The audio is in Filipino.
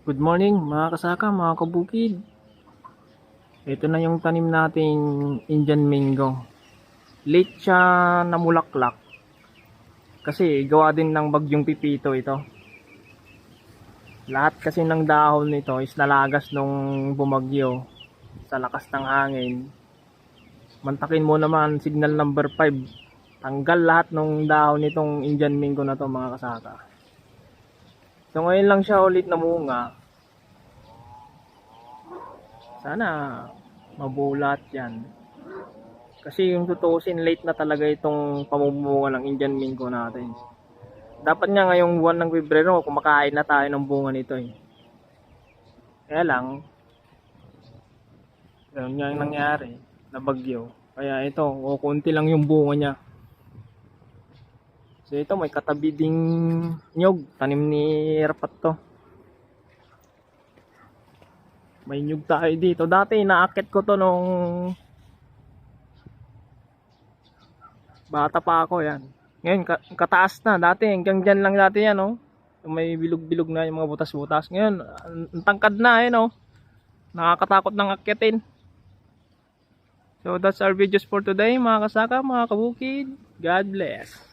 Good morning mga kasaka, mga kabukid. Ito na yung tanim nating Indian mango. Late siya namulaklak kasi gawa din ng bagyong Pipito ito. Lahat kasi ng dahon nito is nalagas nung bumagyo sa lakas ng hangin. Mantakin mo naman signal number 5. Tanggal lahat ng dahon nitong Indian mango na to mga kasaka. So ngayon lang siya ulit namunga. Sana mabulat yan. Kasi yung tutuusin, late na talaga itong pamumunga ng Indian mango natin. Dapat nga ngayong buwan ng Pebrero, kumakain na tayo ng bunga nito eh. Kaya lang, ganun nga yung nangyari, na bagyo. Kaya ito, kunti lang yung bunga niya. So ito, may katabi ding nyug, tanim ni Rapat to. May nyug tayo dito. Dati inaakit ko to nung bata pa ako yan. Ngayon kataas na. Dati hanggang dyan lang dati yan oh. May bilog-bilog na yung mga butas-butas. Ngayon ang tangkad na oh. Nakakatakot ng akyatin. So that's our videos for today mga kasaka, mga kabukid. God bless.